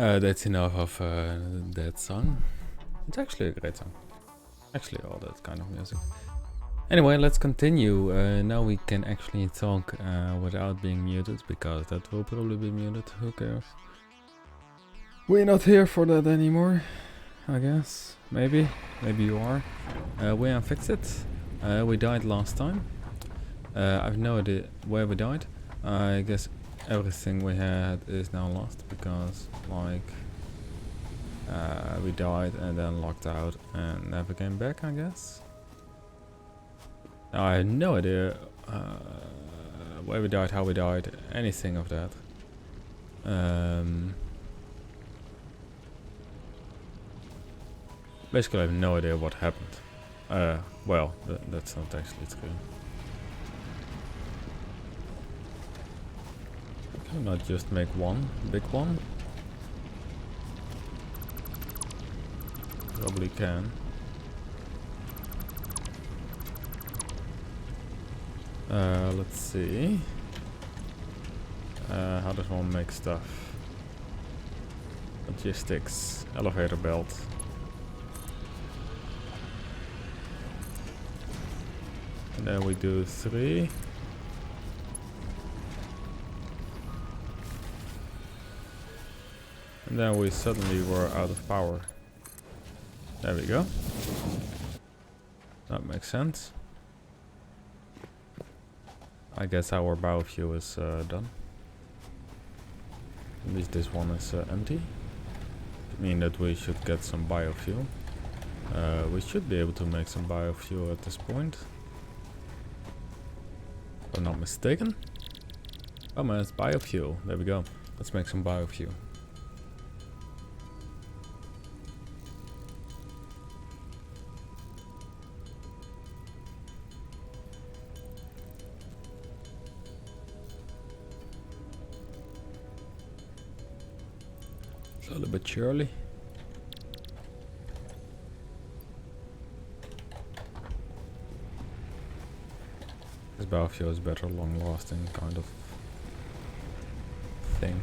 That's enough of that song. It's actually a great song. Actually, all that kind of music. Anyway, let's continue. Now we can actually talk without being muted, because that will probably be muted. Who cares? We're not here for that anymore, I guess. Maybe you are. We unfixed it. We died last time. I've no idea where we died. I guess everything we had is now lost, because like we died and then locked out and never came back, I guess. I have no idea where we died, how we died, anything of that. Basically, I have no idea what happened. Well, that's not actually true. Can I not just make one big one? Probably can. Let's see. How does one make stuff? Logistics, elevator belt. And then we do 3. And then we suddenly were out of power. There we go. That makes sense. I guess our biofuel is done. At least this one is empty. It means that we should get some biofuel. We should be able to make some biofuel at this point. If I'm not mistaken. Oh man, it's biofuel. There we go. Let's make some biofuel. Slowly but surely. This biofuel is better, long-lasting kind of thing.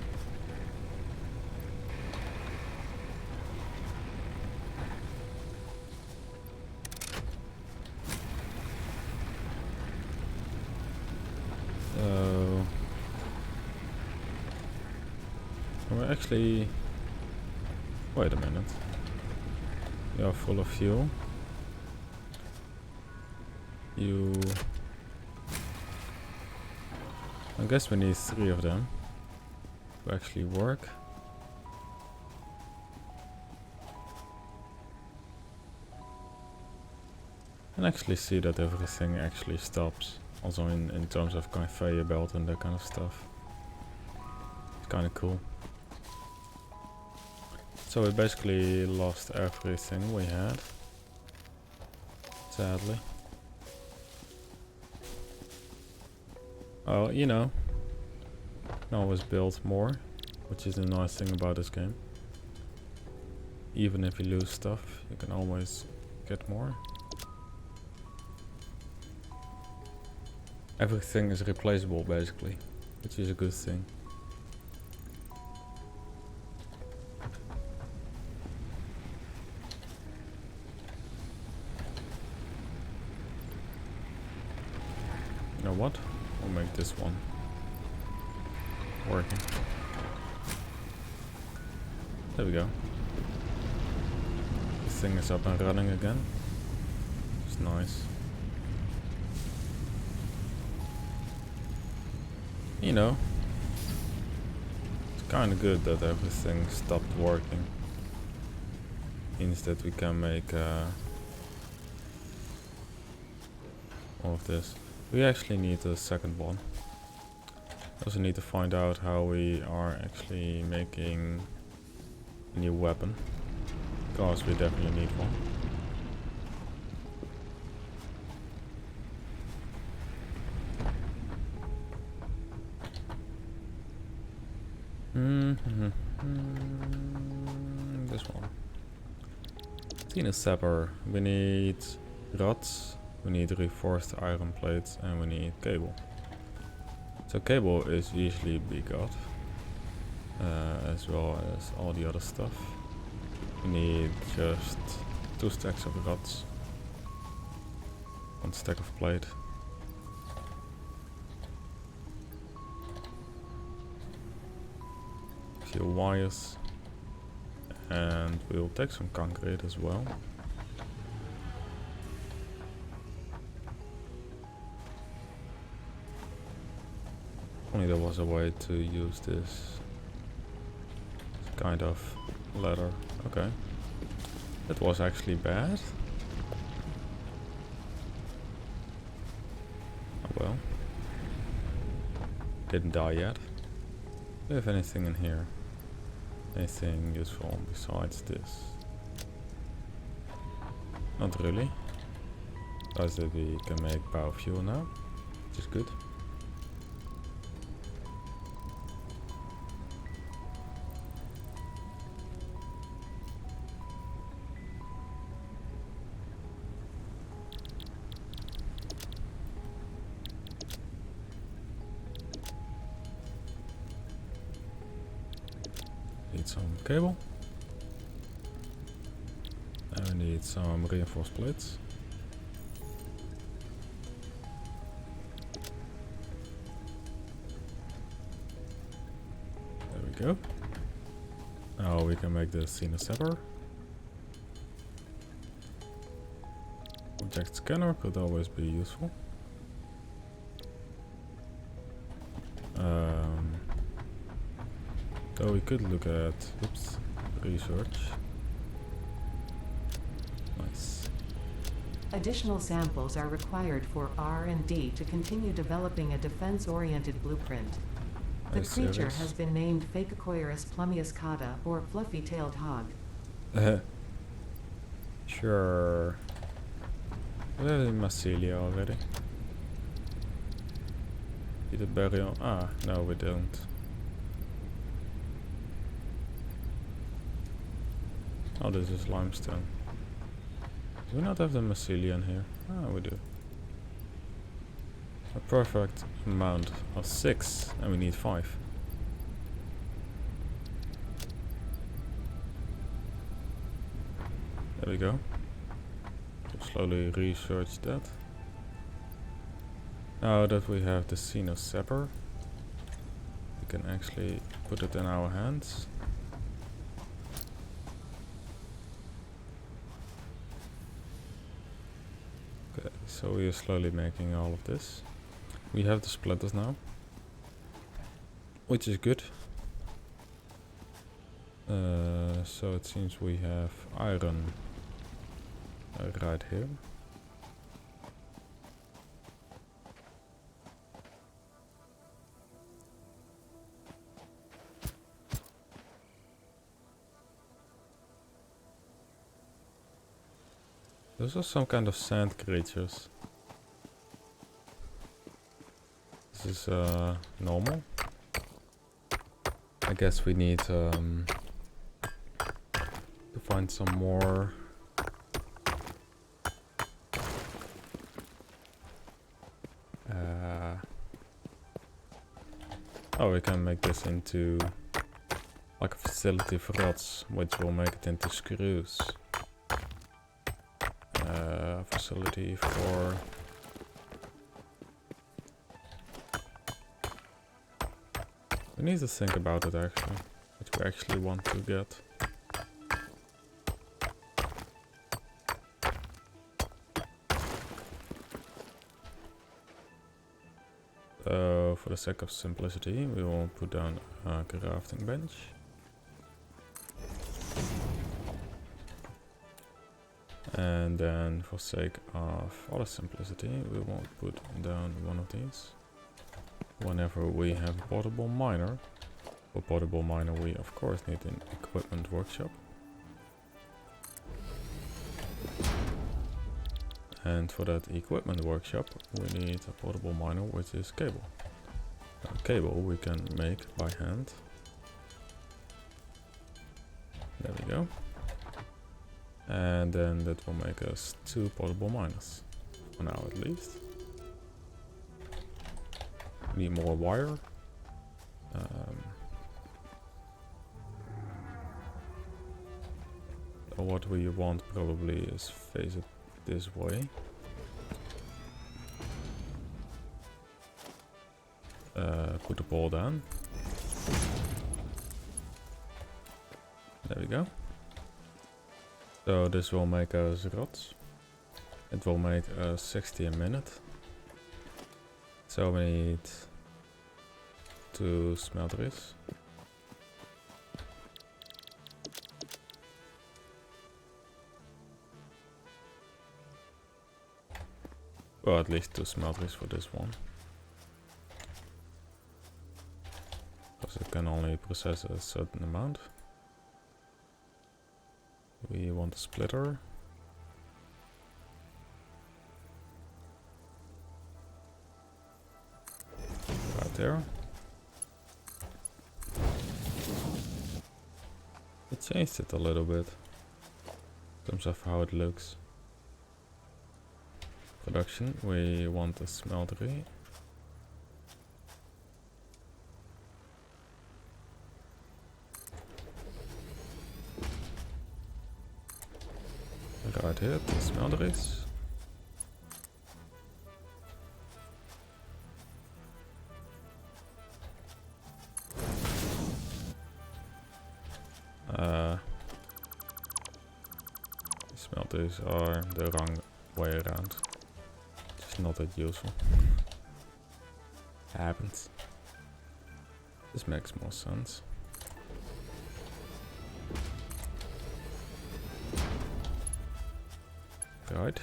So we're actually. Wait a minute. You are full of fuel. I guess we need 3 of them to actually work. And actually see that everything actually stops. Also in terms of conveyor belt and that kind of stuff. It's kind of cool. So we basically lost everything we had. Sadly. Oh, you know. You can always build more, which is the nice thing about this game. Even if you lose stuff, you can always get more. Everything is replaceable basically, which is a good thing. You know what? We'll make this one working. There we go. This thing is up and running again. It's nice. You know, it's kind of good that everything stopped working. Means that we can make all of this. We actually need a second one. Also need to find out how we are actually making a new weapon. Because we definitely need one. This one. Tina Sapper. We need rods. We need reinforced iron plates and we need cable. So cable is usually big god. as well as all the other stuff. We need just 2 stacks of rods, 1 stack of plate. Few wires, and we'll take some concrete as well. Only there was a way to use this kind of ladder. Okay, that was actually bad. Oh well, didn't die yet. Do we have anything in here? Anything useful besides this? Not really. Does that we can make biofuel now, which is good. Need some cable. And we need some reinforced plates. There we go. Now we can make the Satisfactory. Object scanner could always be useful. Though we could look at, oops, research. Nice. Additional samples are required for R&D to continue developing a defense-oriented blueprint. The creature has been named Phacocoirus plumiuscata, or fluffy-tailed hog. Sure. We have in Massilia already. Did a burial? Ah, no, we don't. Oh, this is limestone. Do we not have the mycelium here? Ah, we do. A perfect amount of 6, and we need 5. There we go. So slowly research that. Now that we have the Satisfactory, we can actually put it in our hands. Okay, so we are slowly making all of this. We have the splitters now, which is good. So it seems we have iron right here. Those are some kind of sand creatures. This is normal. I guess we need to find some more. Oh, we can make this into like a facility for rods, which will make it into screws. Facility for we need to think about it actually, what we actually want to get. For the sake of simplicity, we will put down a crafting bench. And then for sake of other simplicity, we will put down one of these. Whenever we have a portable miner. For portable miner we of course need an equipment workshop. And for that equipment workshop we need a portable miner, which is cable. Cable we can make by hand. There we go. And then that will make us 2 portable miners. For now at least. Need more wire. So what we want probably is face it this way. Put the ball down. There we go. So this will make us rods. It will make us 60 a minute. So we need 2 smelteries. Or at least 2 smelteries for this one. Because it can only process a certain amount. We want a splitter. Right there. It changed it a little bit in terms of how it looks. Production, we want a smeltery. Right here, the smelteries. Smelteries are the wrong way around. It's not that useful. Happens. This makes more sense. Right.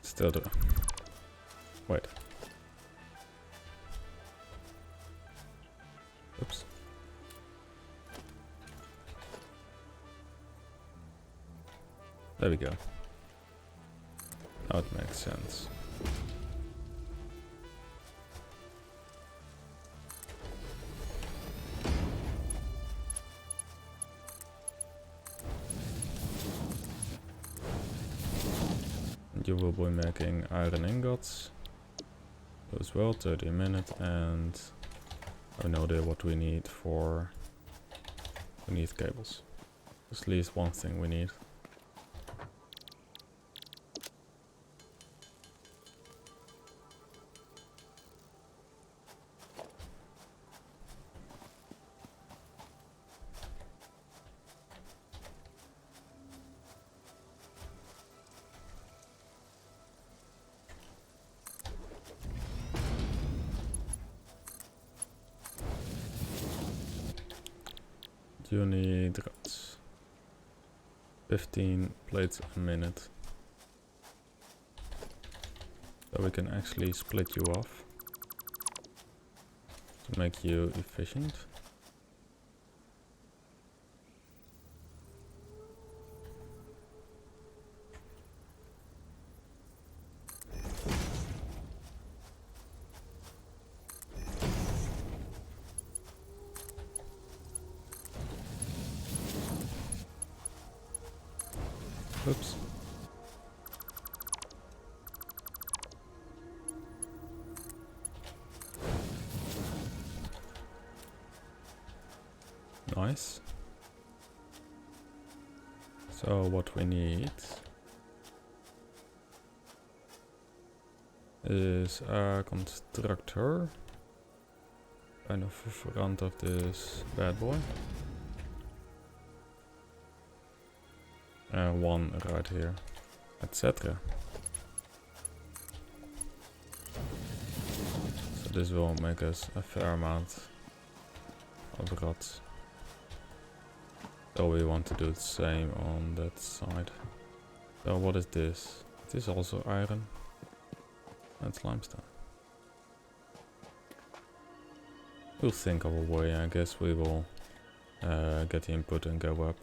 Still do. Wait. Oops. There we go. Now it makes sense. You will be making iron ingots as well, 30 a minute, and I know what we need for. We need cables. There's at least one thing we need. You need rods. 15 plates a minute. So we can actually split you off to make you efficient. Oops. Nice. So what we need is a constructor, kind of in front of this bad boy. And one right here, etc. So this will make us a fair amount of rods. So we want to do the same on that side. So what is this? It is also iron. That's limestone. We'll think of a way. I guess we will get the input and go up.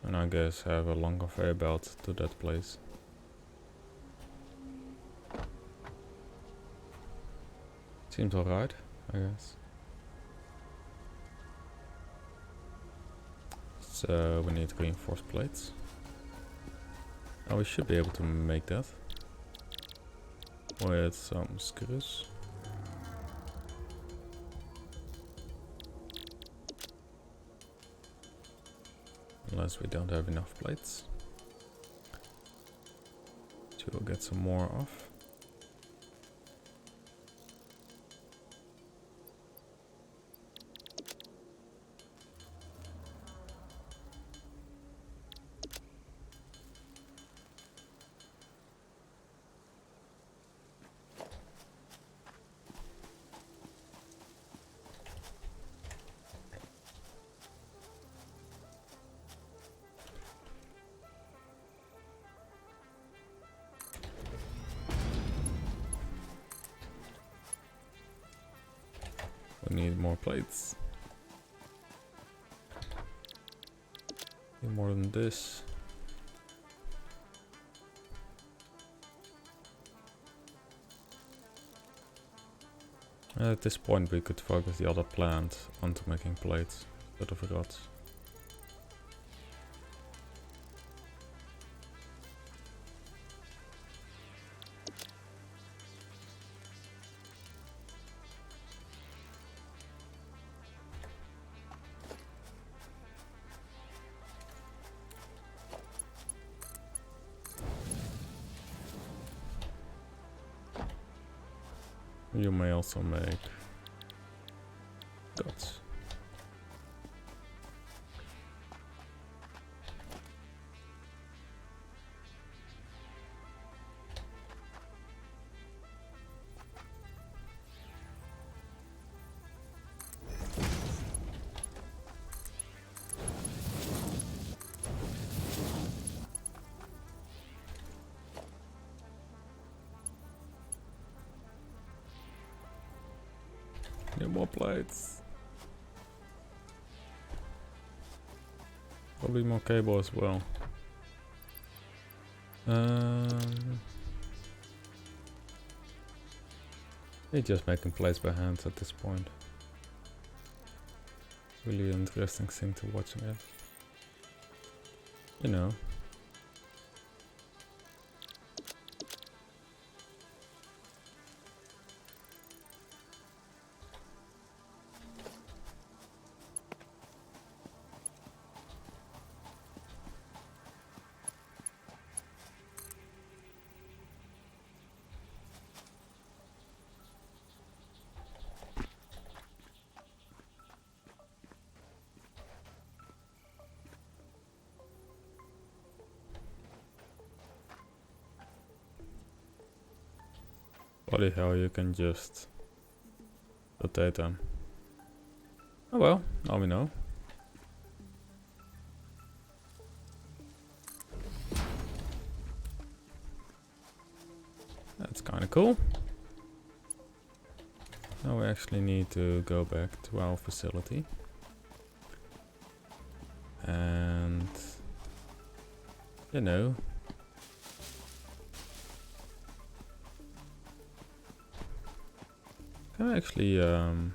And I guess have a long conveyor belt to that place. Seems alright, I guess. So we need reinforced plates. Now we should be able to make that with some screws. Unless we don't have enough plates. So we'll get some more off. We need more plates. Need more than this. At this point we could focus the other plant onto making plates instead of rods. You may also make dots. Need more plates. Probably more cable as well. They're just making plates by hand at this point. Really interesting thing to watch again. You know. Bloody hell, you can just rotate them. Oh well, now we know. That's kinda cool. Now we actually need to go back to our facility. And you know, can I actually you know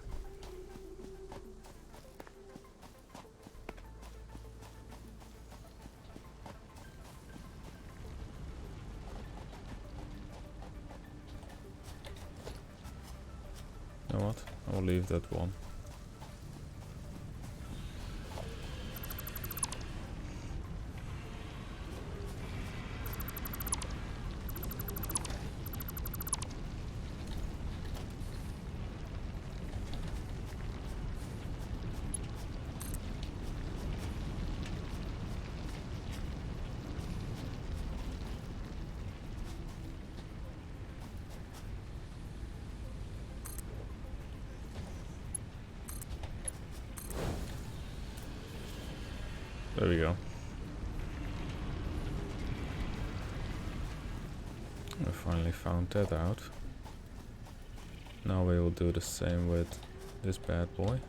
what? I will leave that one. There we go. I finally found that out. Now we will do the same with this bad boy.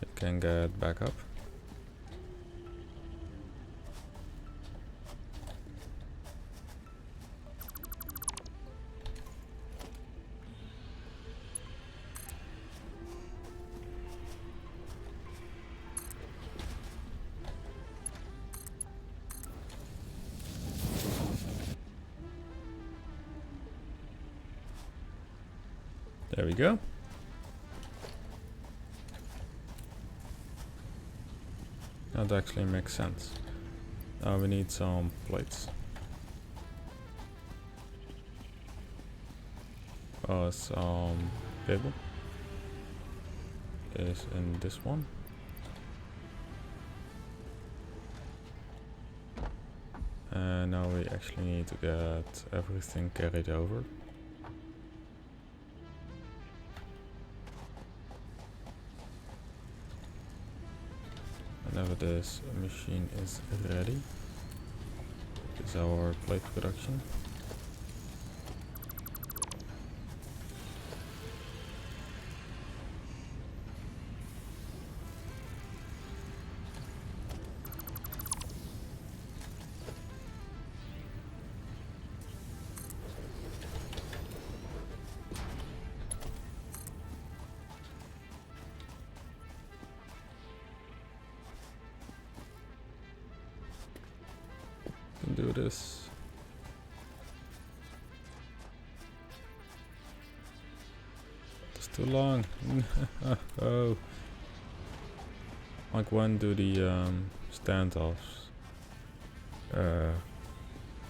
It can get back up. There we go. That actually makes sense. Now we need some plates. Some cable is in this one. And now we actually need to get everything carried over. Whenever this machine is ready, is our plate production. Can do this. It's too long. Oh. Like when do the standoffs?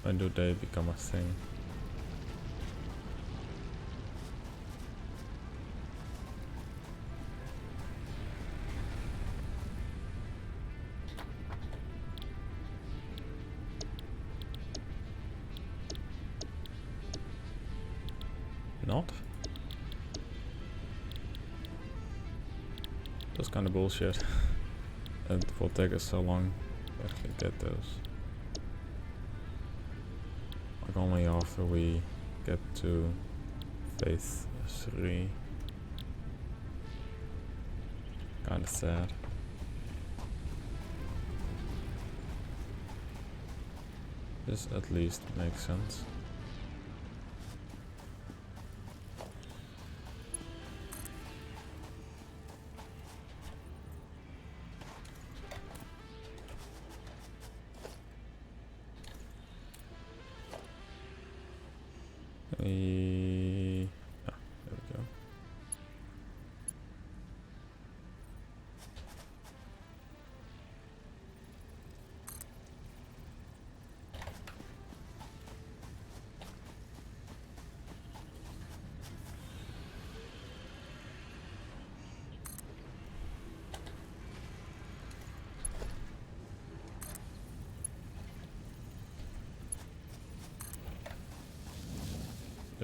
When do they become a thing? Not? That's kind of bullshit. It will take us so long to actually get those. Like only after we get to phase 3. Kinda sad. This at least makes sense.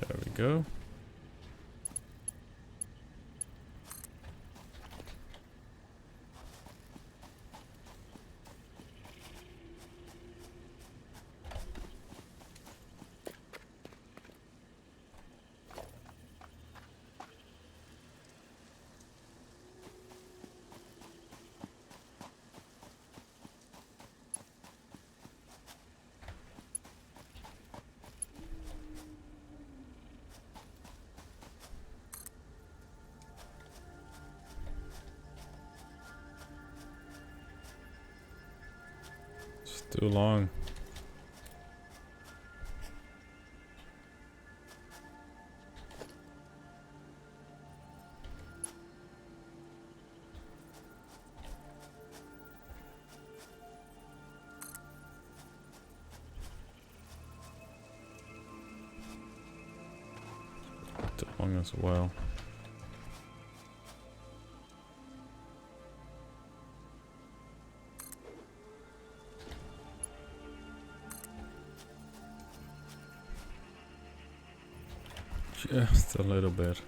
There we go. There we go. It's too long. Too long as well. Just a little bit.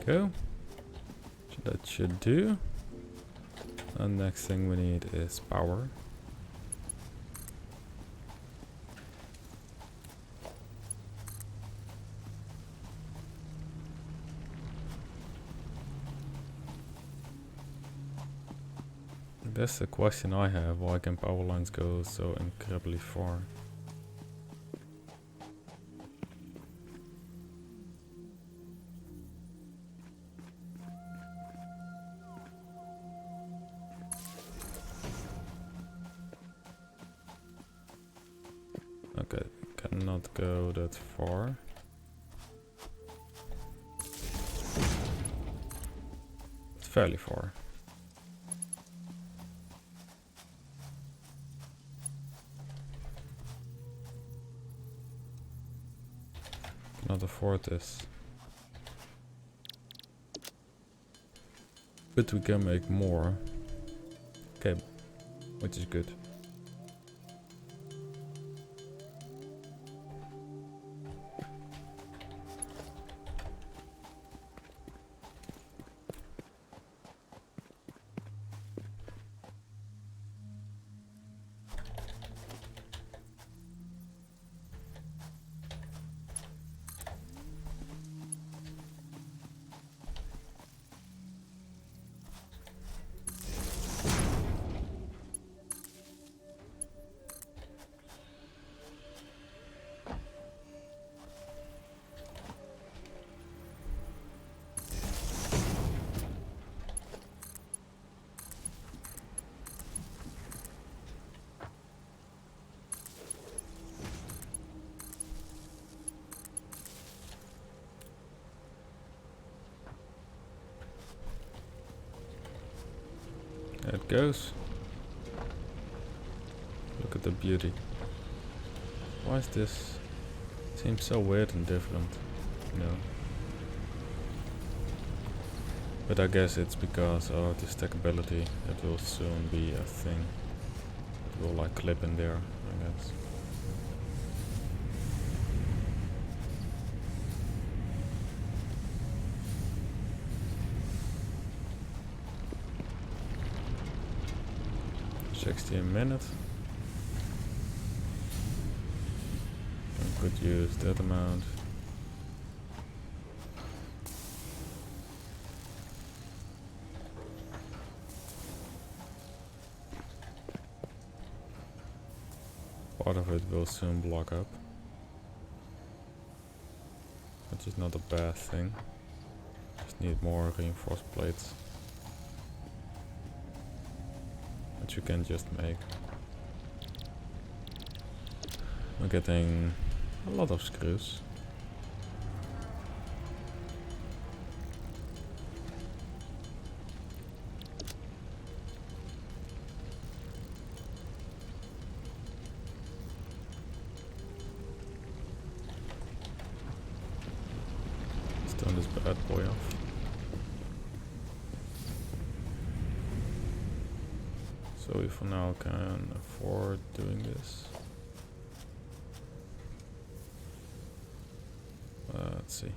go. So that should do. And next thing we need is power. That's the question I have. Why can power lines go so incredibly far? Okay, cannot go that far. It's fairly far. Cannot afford this. But we can make more. Okay, which is good. There it goes. Look at the beauty. Why is this? Seems so weird and different, you know. But I guess it's because of the stackability. It will soon be a thing. It will like clip in there, I guess. $60 a minute. I could use that amount. Part of it will soon block up, which is not a bad thing. Just need more reinforced plates, which you can just make. We're getting a lot of screws. Turn this bad boy off. So we for now can afford doing this. Let's see.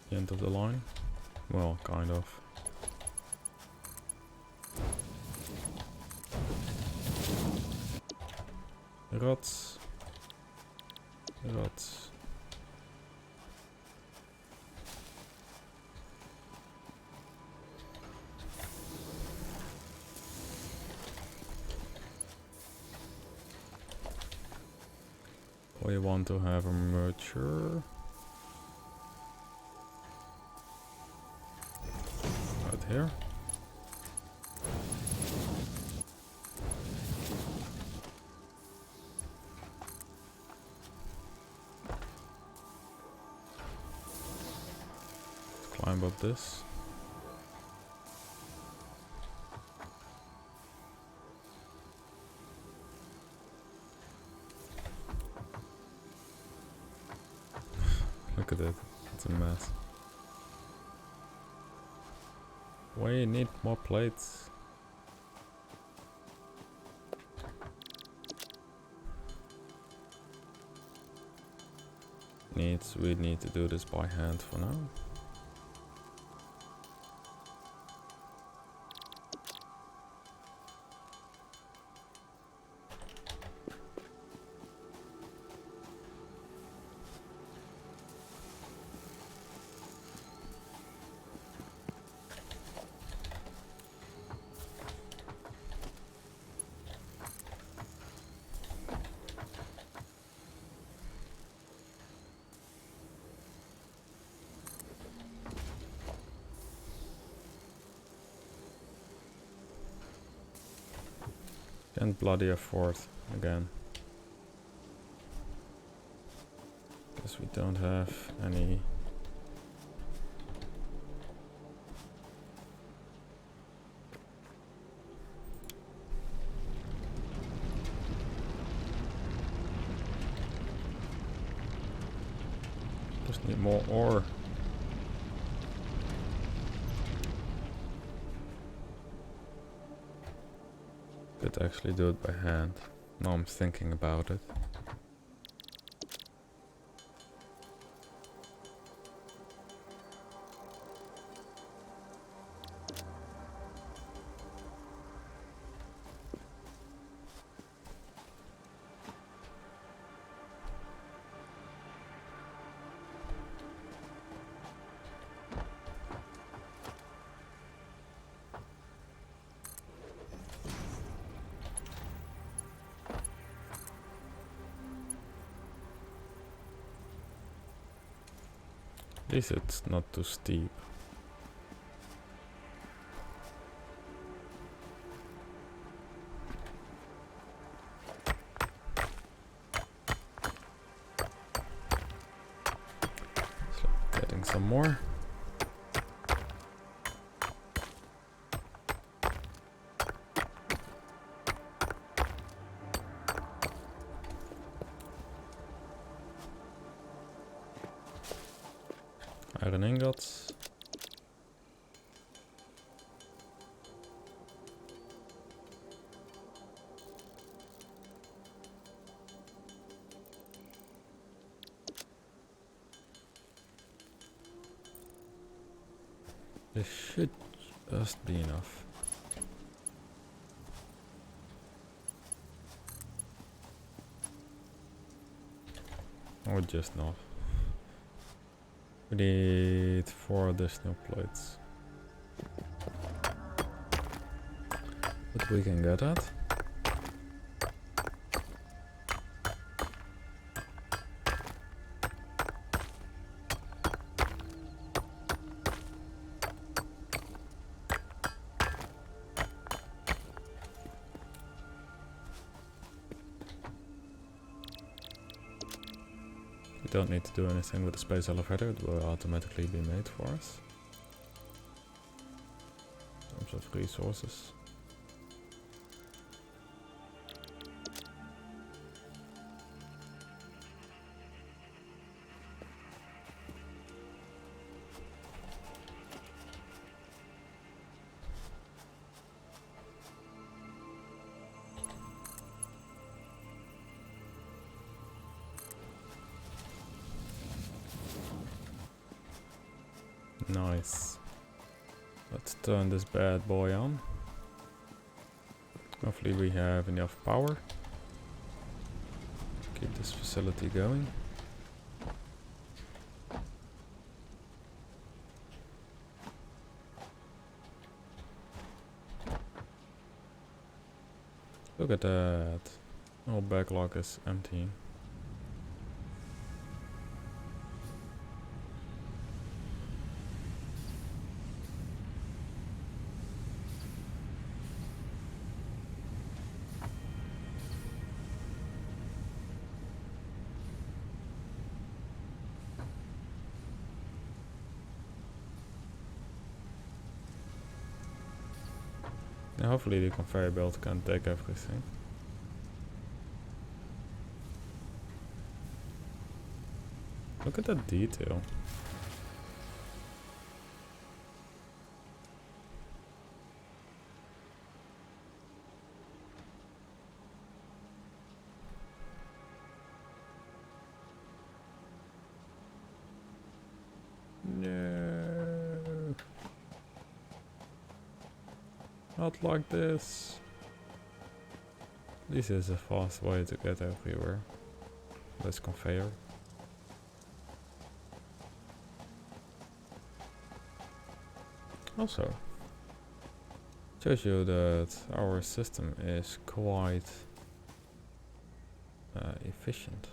The end of the line. Well, kind of. Rots. Rots. We want to have a merger. Right here. Climb up this. Look at it. It's a mess. We need more plates. We need to do this by hand for now. Can't bloody afford again. Guess we don't have any. Just need more ore. Could actually do it by hand. Now I'm thinking about it. At least it's not too steep. So getting some more. Iron ingots. This should just be enough. Or just not. We need 4 additional plates. But we can get that. We don't need to do anything with the space elevator, it will automatically be made for us. In terms of resources. Nice. Let's turn this bad boy on. Hopefully we have enough power to keep this facility going. Look at that. Our backlog is empty. Now hopefully the conveyor belt can take everything. Look at that detail. No. Not like this. This is a fast way to get everywhere. This conveyor. Also, shows you that our system is quite efficient.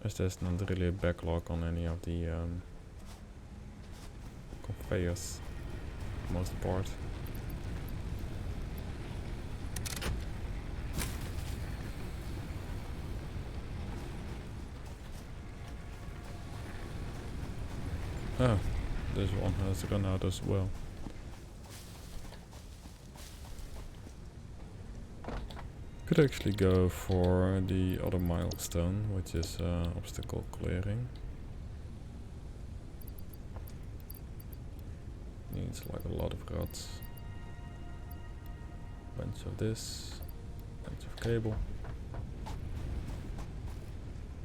As there's not really a backlog on any of the conveyors, for the most part. Oh, this one has gone out as well. Could actually go for the other milestone, which is obstacle clearing. Needs like a lot of rods. Bunch of this, bunch of cable.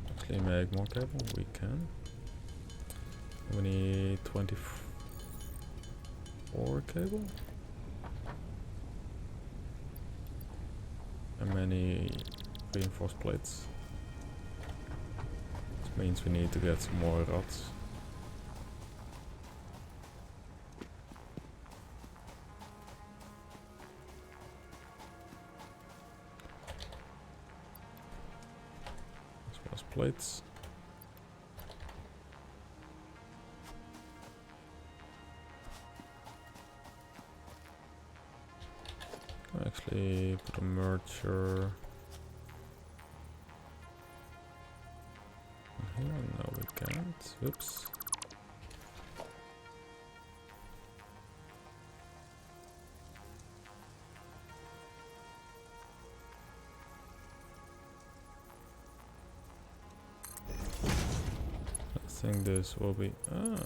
Actually make more cable, we can. We need 24 cable. And many reinforced plates. Which means we need to get some more rods. As well as plates. Actually put a merger here. No, we can't. Oops. I think this will be well.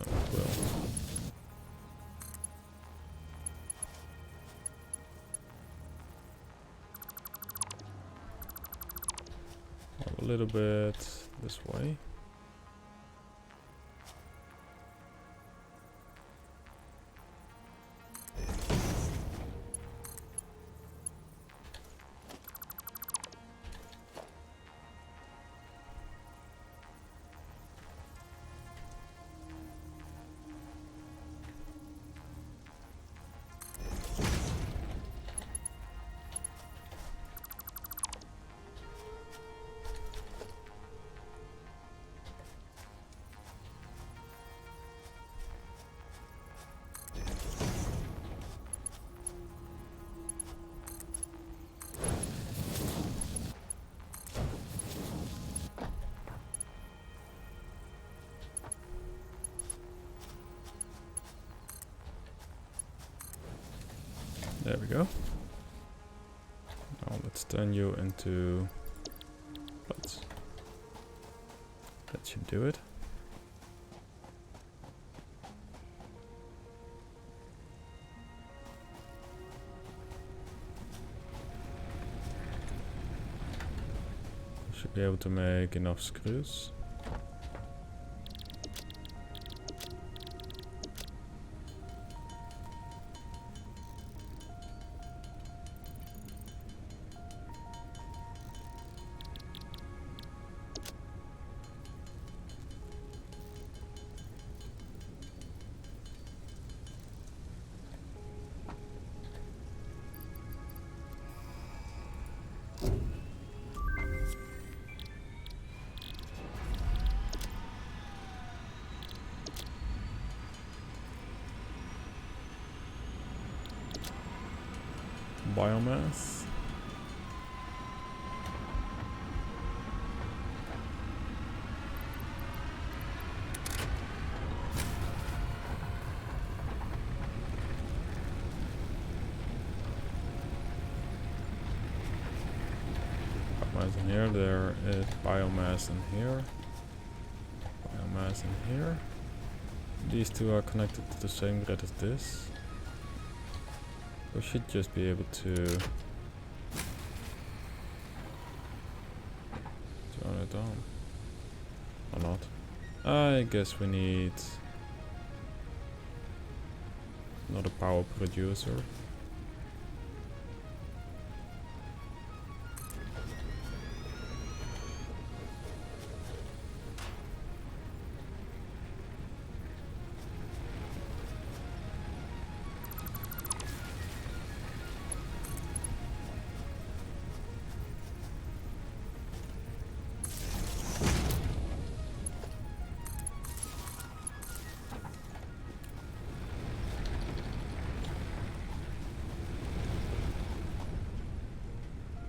A little bit this way. There we go. Now let's turn you into plates. That should do it. Should be able to make enough screws. Biomass. biomass in here. There is biomass in here. Biomass in here. These two are connected to the same grid as this. We should just be able to turn it on. Or not. I guess we need another power producer.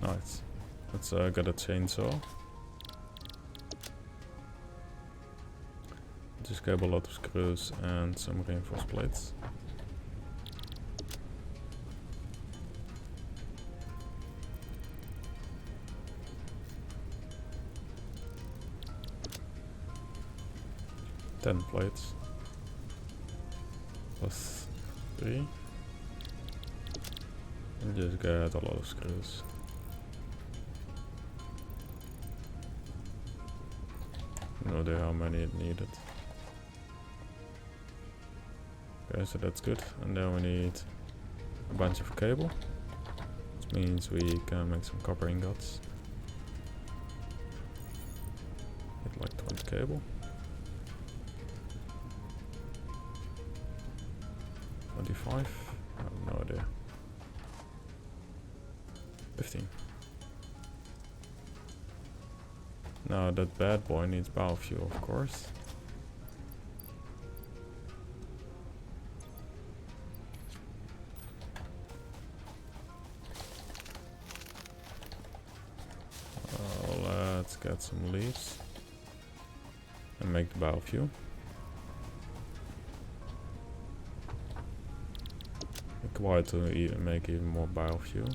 Nice. Let's get a chainsaw. Just grab a lot of screws and some reinforced plates. Ten plates. Plus 3. And just get a lot of screws. No idea how many it needed. Okay, so that's good. And then we need a bunch of cable, which means we can make some copper ingots. Get like 20 cable. 25? I have no idea. 15. Now that bad boy needs biofuel, of course. Let's get some leaves and make the biofuel. Required to make even more biofuel.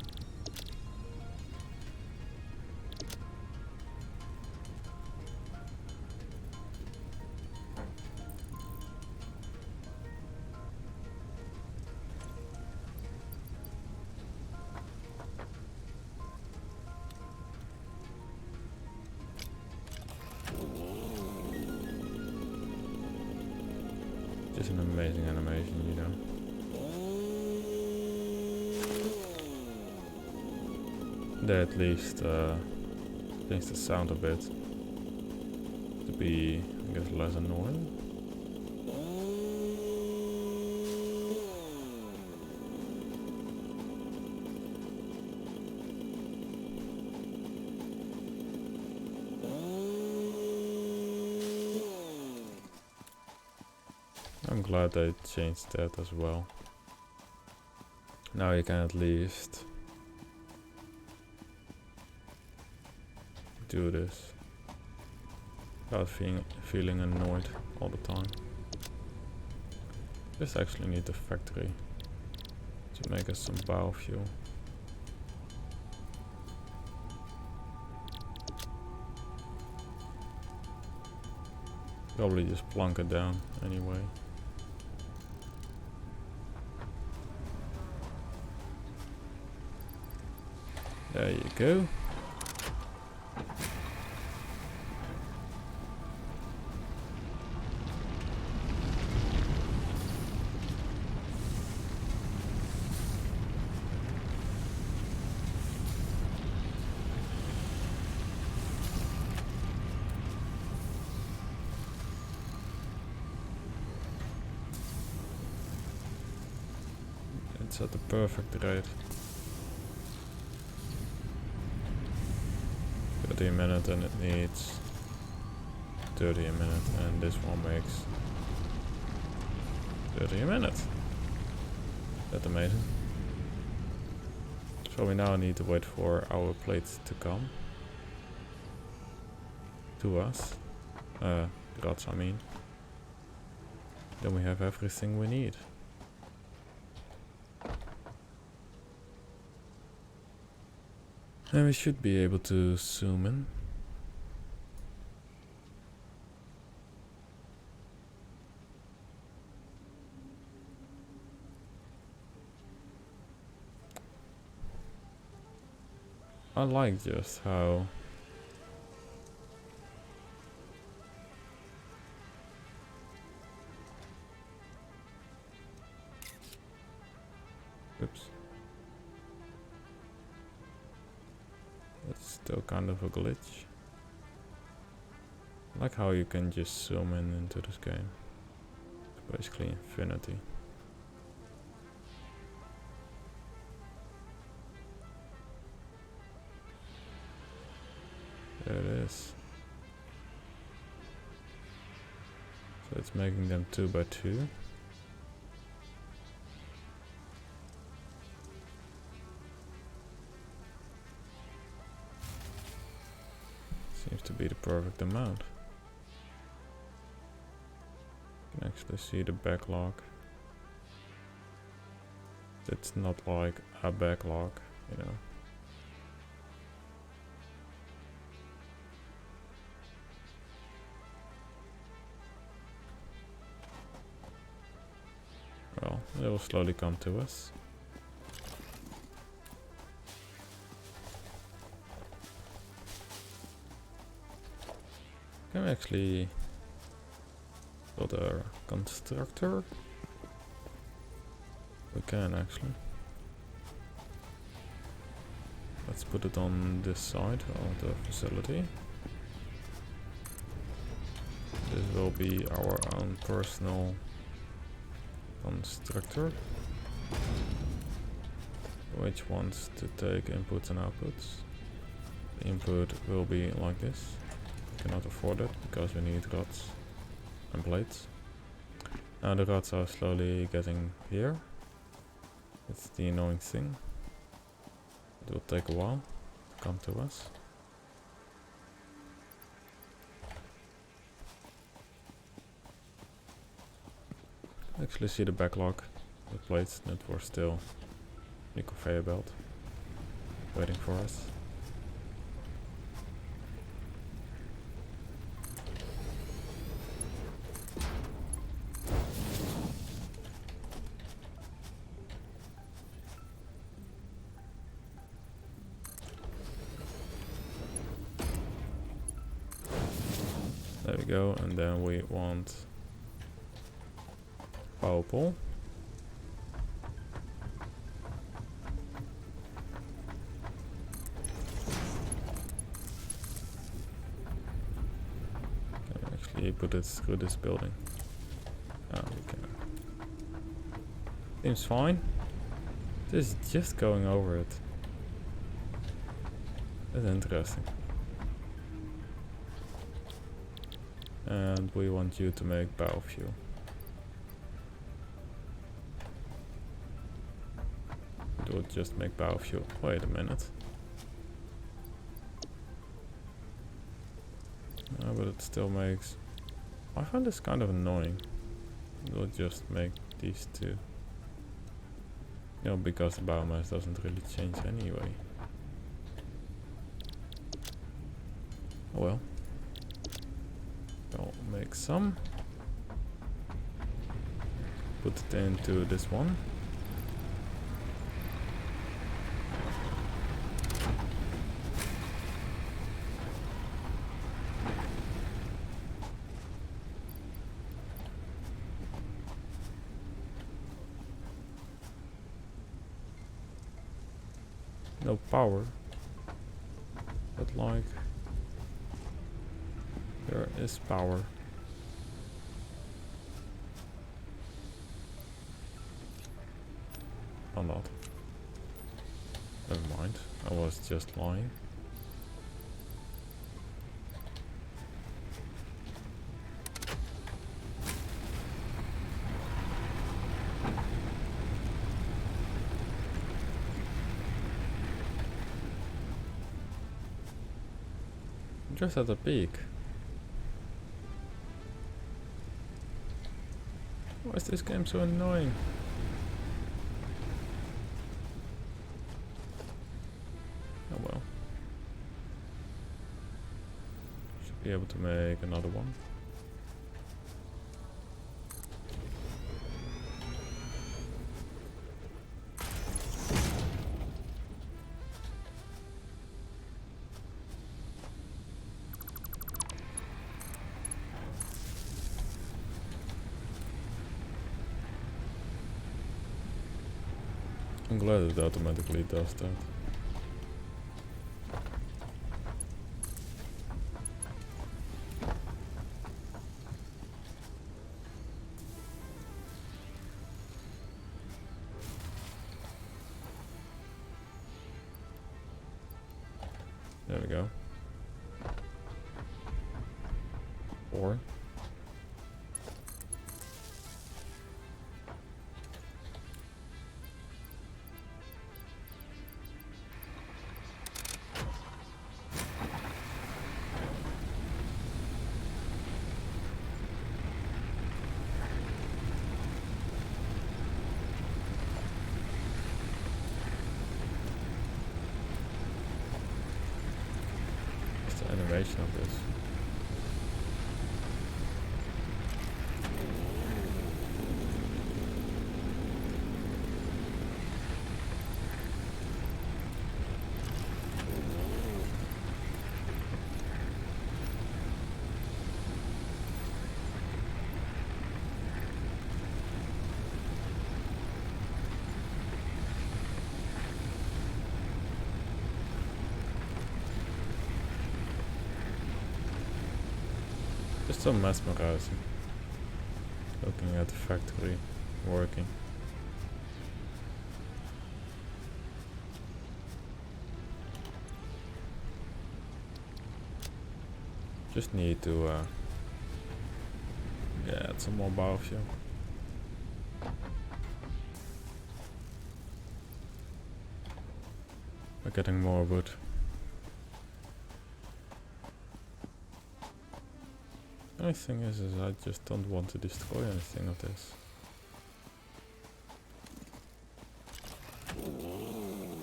Just an amazing animation, you know. That at least changed the sound a bit to be, I guess, less annoying. I'm glad they changed that as well. Now you can at least do this without feeling annoyed all the time. Just actually need the factory to make us some biofuel. Probably just plunk it down anyway. There you go. It's at the perfect rate. 30 a minute and it needs 30 a minute, and this one makes 30 a minute. That's amazing. So we now need to wait for our plates to come to us. Grats, I mean. Then we have everything we need. And we should be able to zoom in. I like just how oops. That's still kind of a glitch. I like how you can just zoom in into this game. It's basically infinity. There it is. So it's making them 2 by 2. Seems to be the perfect amount. You can actually see the backlog. It's not like a backlog, you know. Well, it will slowly come to us. Can we actually build a constructor? We can actually. Let's put it on this side of the facility. This will be our own personal constructor, which wants to take inputs and outputs. The input will be like this. Cannot afford it because we need rods and plates. Now the rods are slowly getting here. It's the annoying thing. It will take a while to come to us. Actually see the backlog, the plates that were still in the conveyor belt waiting for us. There we go, and then we want power pole. Can we actually put it through this building? Ah, we can. Seems fine. This is just going over it. That's interesting. And we want you to make biofuel. It will just make biofuel. Wait a minute. But it still makes... I find this kind of annoying. It will just make these two. You know, because the biomass doesn't really change anyway. Oh well. I'll make some. Put it into this one. No power, but like there is power. Or not. Never mind, I was just lying. Just at the peak. Why is this game so annoying? Oh well. be able to make another one. I'm glad it automatically does that. There we go. 4. What's the animation of this? Just so mesmerizing. Looking at the factory working. Just need to add some more biofuel. We're getting more wood. The only thing is I just don't want to destroy anything of this.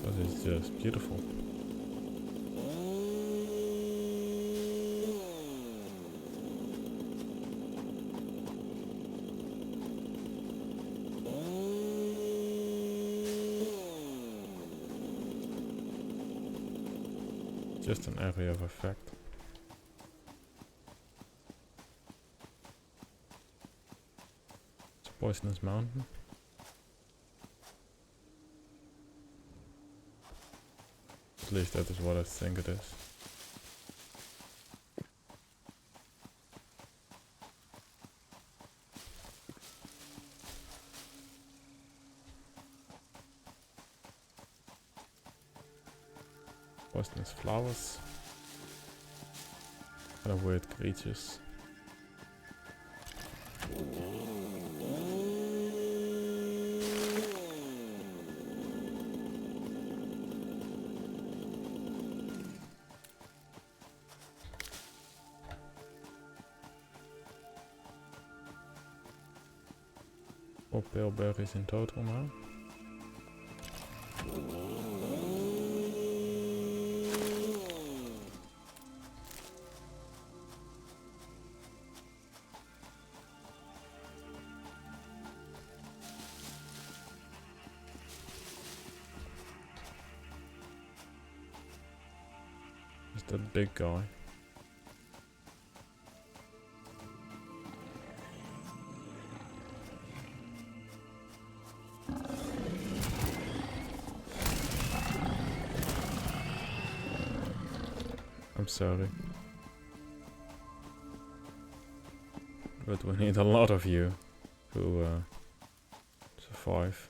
Because it's just beautiful. Just an area of effect. It's a poisonous mountain. At least that is what I think it is. Poisonous flowers. Kind of weird creatures. Four pale berries in total now. Is that big guy? I'm sorry. But we need a lot of you to survive.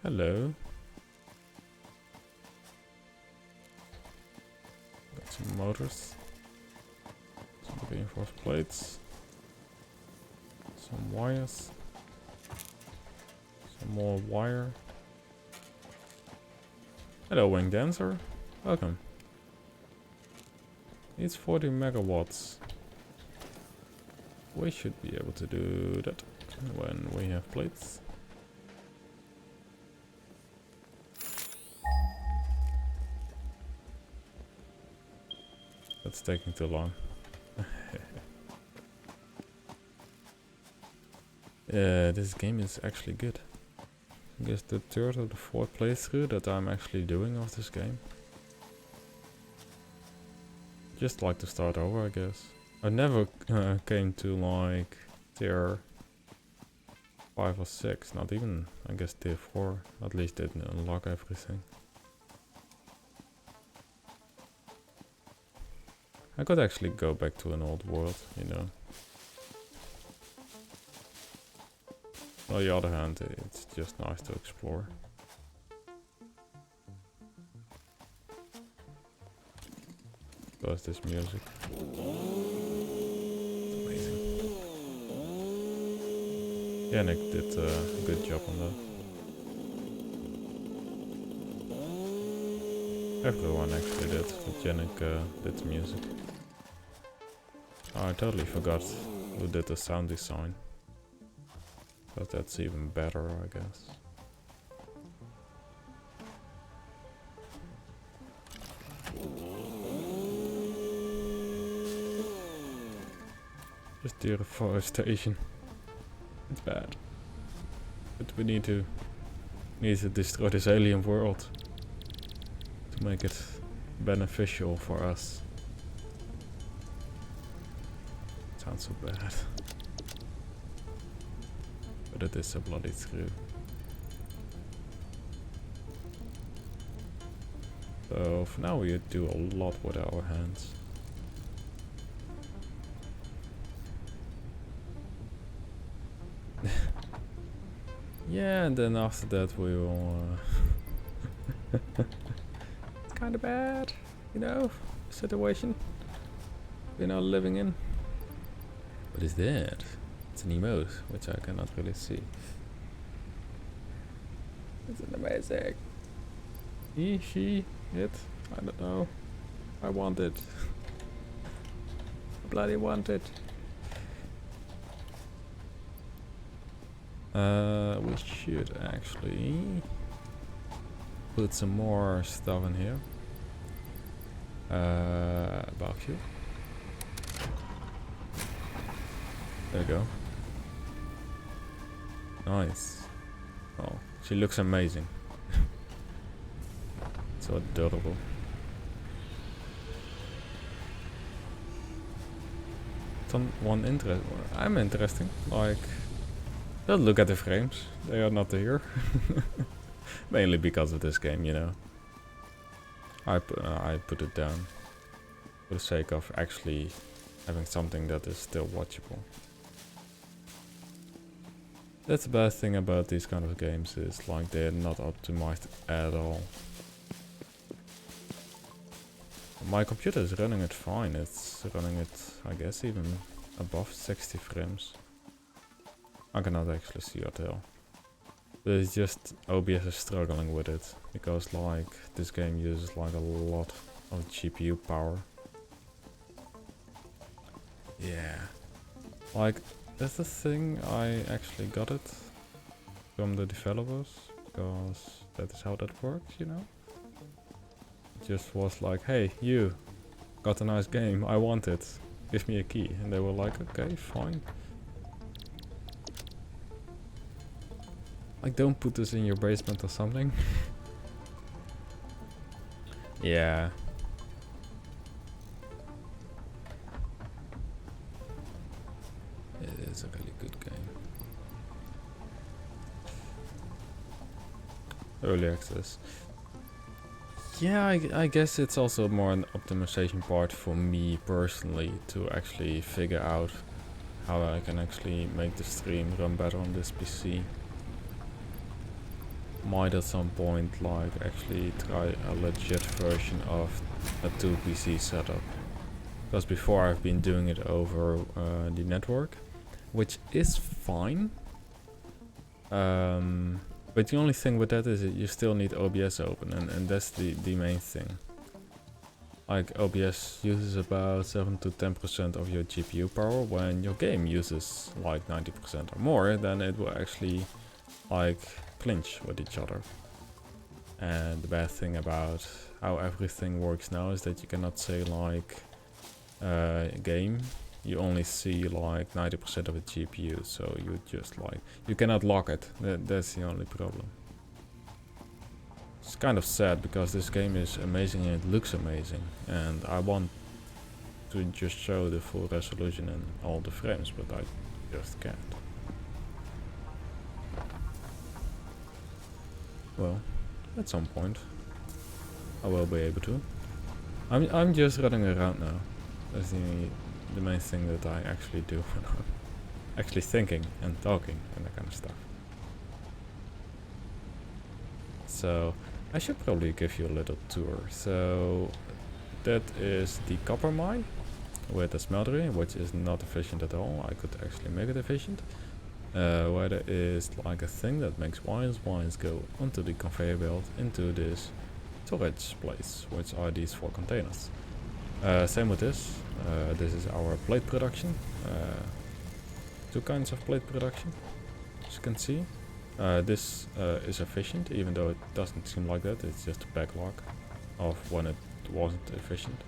Hello. Got some motors. Reinforced plates. Some wires. Some more wire. Hello, Wing Dancer. Welcome. Needs 40 megawatts. We should be able to do that when we have plates. That's taking too long. This game is actually good. I guess the third or the fourth playthrough that I'm actually doing of this game. Just like to start over, I guess. I never came to like tier 5 or 6, not even, I guess, tier 4. At least didn't unlock everything. I could actually go back to an old world, you know. On the other hand, it's just nice to explore. Plus this music. Amazing. Yannick did a good job on that. Everyone actually did, but Yannick did the music. Oh, I totally forgot who did the sound design. But that's even better, I guess. Just deforestation. It's bad. But we need to destroy this alien world to make it beneficial for us. Sounds so bad. But it is a bloody true. So for now we do a lot with our hands. Yeah, and then after that we will... it's kinda bad, you know, situation we're now living in. What is that? It's an emote, which I cannot really see. It's an amazing. He, she, it, I don't know. I want it. I bloody want it. We should actually put some more stuff in here. Barbecue. There we go. Nice. Oh, she looks amazing. So adorable. Someone interesting. I'm interesting. Like, don't look at the frames. They are not here. Mainly because of this game, you know. I put it down for the sake of actually having something that is still watchable. That's the bad thing about these kind of games, is like they're not optimized at all. My computer is running it fine. It's running it, I guess, even above 60 frames. I cannot actually see or tell. But it's just OBS is struggling with it, because like this game uses like a lot of GPU power. Yeah. Like, that's the thing, I actually got it from the developers, because that is how that works, you know? It just was like, hey, you got a nice game, I want it, give me a key. And they were like, okay, fine. Like, don't put this in your basement or something. Yeah. It is a really good game. Early access. Yeah, I guess it's also more an optimization part for me personally, to actually figure out how I can actually make the stream run better on this PC. Might at some point like actually try a legit version of a 2 PC setup. because before I've been doing it over the network, which is fine. But the only thing with that is that you still need OBS open, and that's the main thing. Like OBS uses about 7 to 10% of your GPU power. When your game uses like 90% or more, then it will actually like clinch with each other. And the bad thing about how everything works now is that you cannot say like game, you only see like 90% of the GPU, so you just like, you cannot lock it. That's the only problem. It's kind of sad because this game is amazing and it looks amazing, and I want to just show the full resolution and all the frames, but I just can't. Well, at some point I will be able to. I'm just running around now. That's the main thing that I actually do when I'm actually thinking and talking and that kind of stuff. So I should probably give you a little tour. So that is the copper mine with a smeltery, which is not efficient at all. I could actually make it efficient. Where there is like a thing that makes wires go onto the conveyor belt into this storage place, which are these 4 containers. Same with this. This is our plate production. 2 kinds of plate production, as you can see. This is efficient, even though it doesn't seem like that. It's just a backlog of when it wasn't efficient.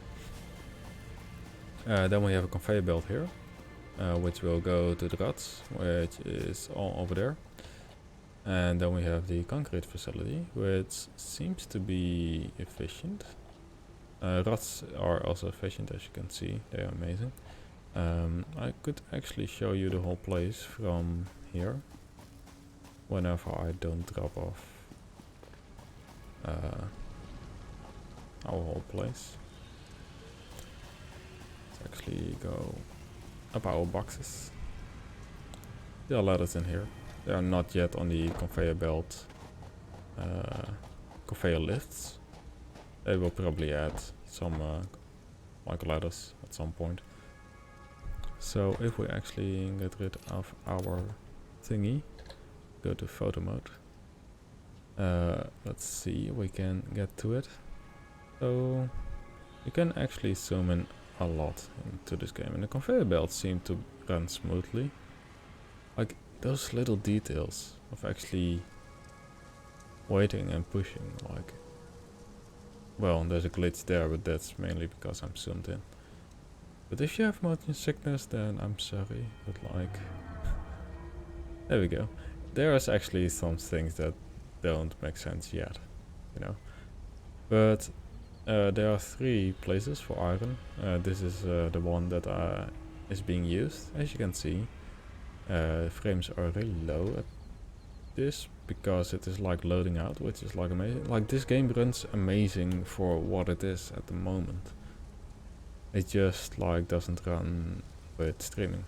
Then we have a conveyor belt here, which will go to the rods, which is all over there. And then we have the concrete facility, which seems to be efficient. Rods are also efficient, as you can see. They are amazing. I could actually show you the whole place from here, whenever I don't drop off our whole place. Let's actually go up our boxes. There are ladders in here. They are not yet on the conveyor belt conveyor lifts. They will probably add some like ladders at some point. So if we actually get rid of our thingy, go to photo mode. Let's see, we can get to it. So you can actually zoom in a lot into this game, and the conveyor belts seem to run smoothly. Like those little details of actually waiting and pushing, like, well, there's a glitch there, but that's mainly because I'm zoomed in. But if you have motion sickness, then I'm sorry, but like, there we go. There's actually some things that don't make sense yet, you know. But there are 3 places for iron. This is the one that is being used. As you can see, frames are really low at this because it is like loading out, which is like amazing. Like this game runs amazing for what it is at the moment. It just like doesn't run with streaming.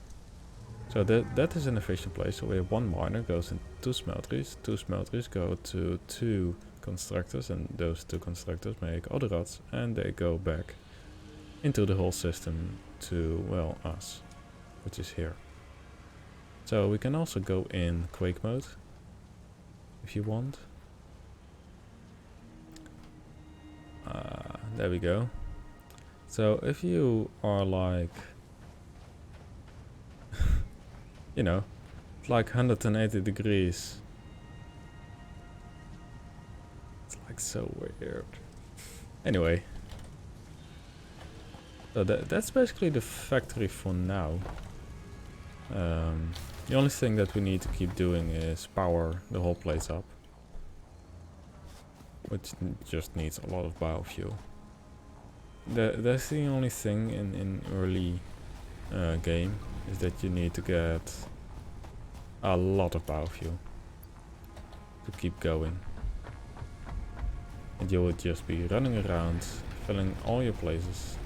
So that is an efficient place. So we have 1 miner goes in 2 smelteries. 2 smelteries go to 2 constructors, and those 2 constructors make other rods, and they go back into the whole system to, well, us, which is here. So we can also go in Quake mode if you want. There we go. So if you are like, you know, it's like 180 degrees. It's like so weird. Anyway. So that's basically the factory for now. The only thing that we need to keep doing is power the whole place up, which just needs a lot of biofuel. That's the only thing in early game, is that you need to get a lot of biofuel to keep going. And you will just be running around, filling all your places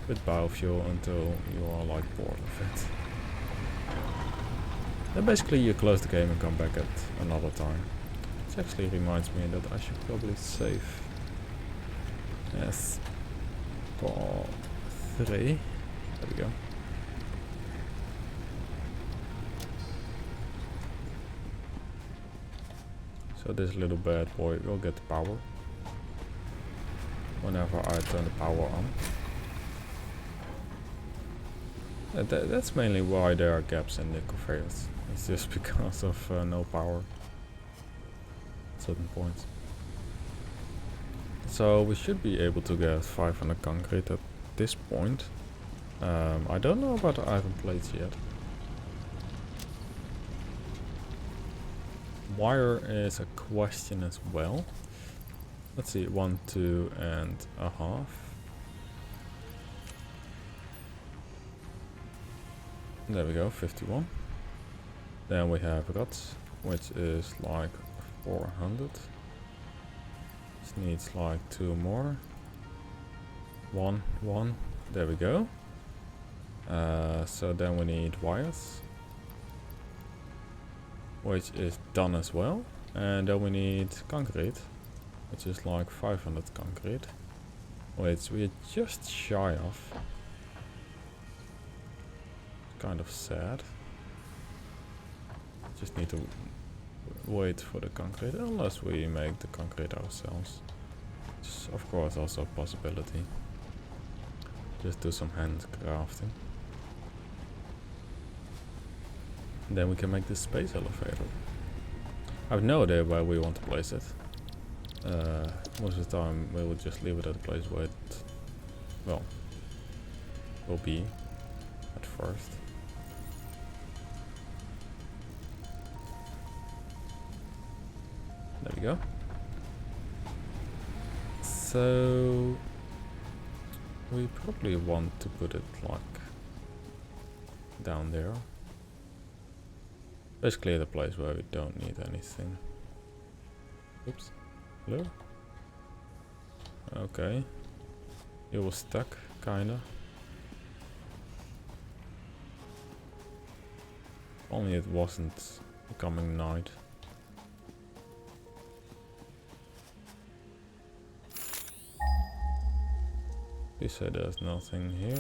with biofuel until you are like bored of it. Then basically you close the game and come back at another time. Which actually reminds me that I should probably save. Yes. For 3. There we go. So this little bad boy will get the power whenever I turn the power on. That's mainly why there are gaps in the conveyors. It's just because of no power at certain points. So we should be able to get 500 concrete at this point. I don't know about the iron plates yet. Wire is a question as well. Let's see, 1, 2.5. There we go, 51. Then we have rods, which is like 400. This needs like 2 more. 1, 1. There we go. So then we need wires, which is done as well. And then we need concrete, which is like 500 concrete, which we're just shy of. Kind of sad. Just need to wait for the concrete, unless we make the concrete ourselves. Which is of course also a possibility. Just do some handcrafting. Then we can make the space elevator. I have no idea where we want to place it. Most of the time we will just leave it at a place where it, well, will be at first. There we go. So we probably want to put it like down there. Basically the place where we don't need anything. Oops. Hello? Okay. You were stuck, kinda. Only it wasn't becoming night. You said there's nothing here.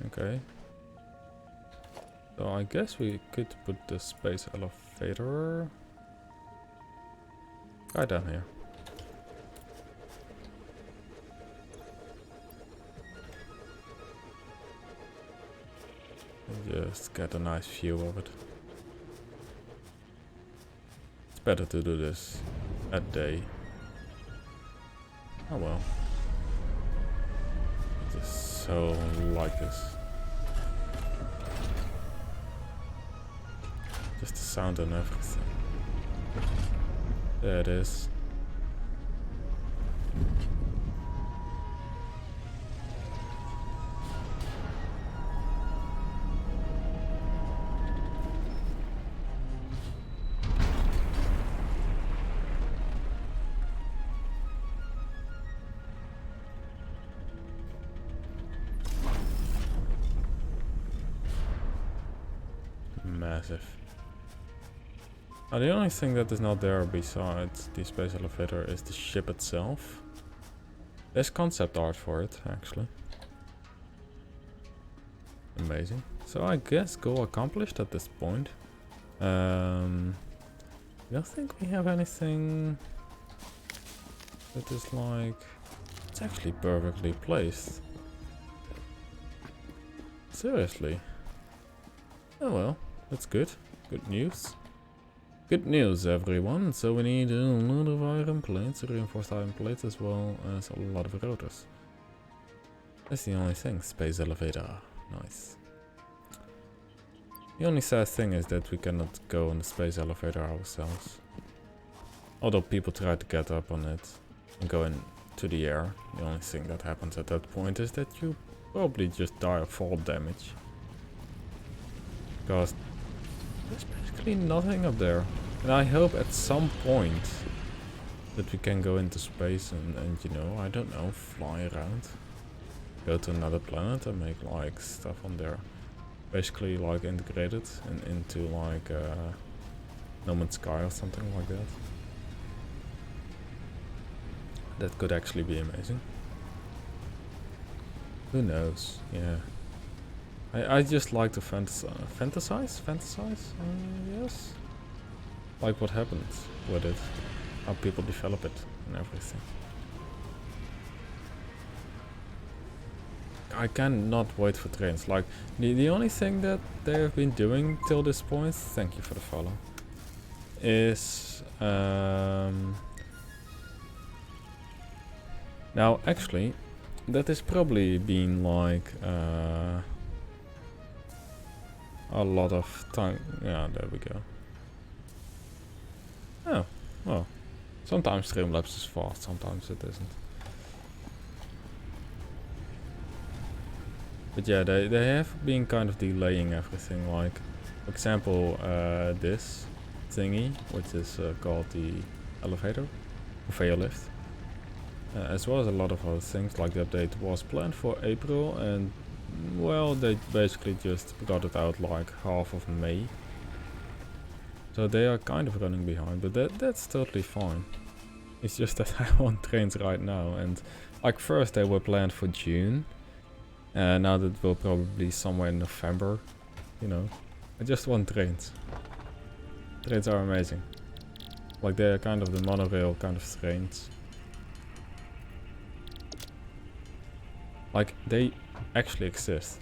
Okay. So I guess we could put the space elevator right down here. And just get a nice view of it. It's better to do this at day. Oh well. It is so like this. Just the sound and everything. There it is. Massive. Now the only thing that is not there besides the space elevator is the ship itself. There's concept art for it, actually. Amazing. So I guess goal accomplished at this point. I don't think we have anything that is like... It's actually perfectly placed. Seriously. Oh well, that's good. Good news. Good news, everyone. So we need a lot of iron plates, reinforced iron plates, as well as a lot of rotors. That's the only thing. Space elevator. Nice. The only sad thing is that we cannot go on the space elevator ourselves. Although people try to get up on it and go into the air, the only thing that happens at that point is that you probably just die of fall damage. Because there's basically nothing up there. And I hope at some point that we can go into space and you know, I don't know, fly around. Go to another planet and make like stuff on there. Basically like integrate it and into like No Man's Sky or something like that. That could actually be amazing. Who knows? Yeah. I just like to fantasize? Yes. Like what happens with it. How people develop it and everything. I cannot wait for trains. Like, the only thing that they have been doing till this point, thank you for the follow, is... now, actually, that has probably been like... a lot of time. Yeah, there we go. Oh, well. Sometimes Streamlabs is fast, sometimes it isn't. But yeah, they have been kind of delaying everything. Like, for example, this thingy, which is called the elevator, conveyor lift. As well as a lot of other things, like the update was planned for April, and well, they basically just got it out like half of May. So they are kind of running behind, but that's totally fine. It's just that I want trains right now, and like first they were planned for June. Now that will probably be somewhere in November, you know. I just want trains. Trains are amazing. Like they are kind of the monorail kind of trains. Like they actually exist.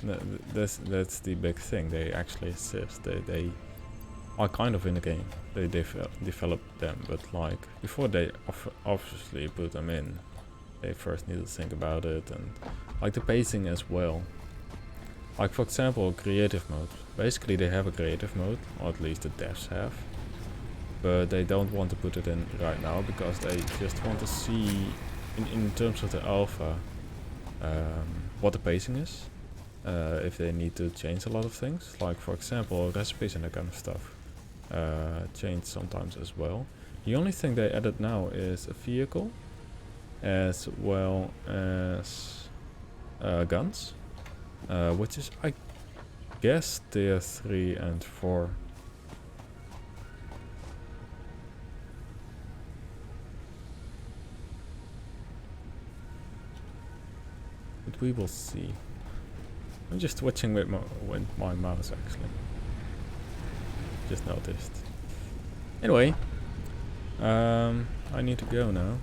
That's the big thing. They actually exist. They are kind of in the game. They develop them, but like before they obviously put them in, they first need to think about it, and like the pacing as well. Like for example, creative mode. Basically they have a creative mode, or at least the devs have. But they don't want to put it in right now because they just want to see, in terms of the alpha, what the pacing is. If they need to change a lot of things, like for example recipes and that kind of stuff, change sometimes as well. The only thing they added now is a vehicle, as well as guns, which is I guess tier 3 and 4. But we will see. I'm just switching with my mouse actually. Just noticed. Anyway, I need to go now.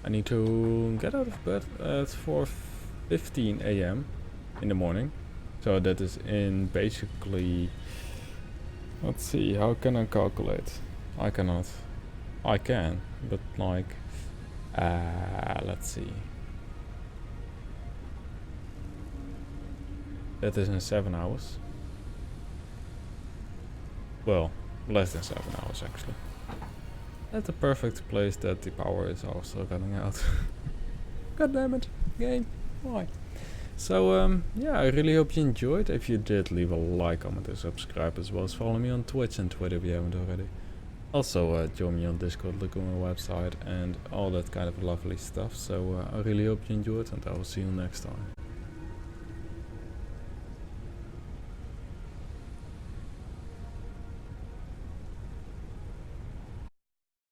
I need to get out of bed at 4:15 a.m. in the morning. So that is in basically... Let's see, how can I calculate? I cannot. I can, but like... let's see. That is in 7 hours. Well, less than 7 hours actually. That's the perfect place that the power is also running out. God damn it, game. Why? So yeah, I really hope you enjoyed. If you did, leave a like, comment and subscribe, as well as follow me on Twitch and Twitter if you haven't already. Also join me on Discord, look on my website and all that kind of lovely stuff. So I really hope you enjoyed, and I will see you next time.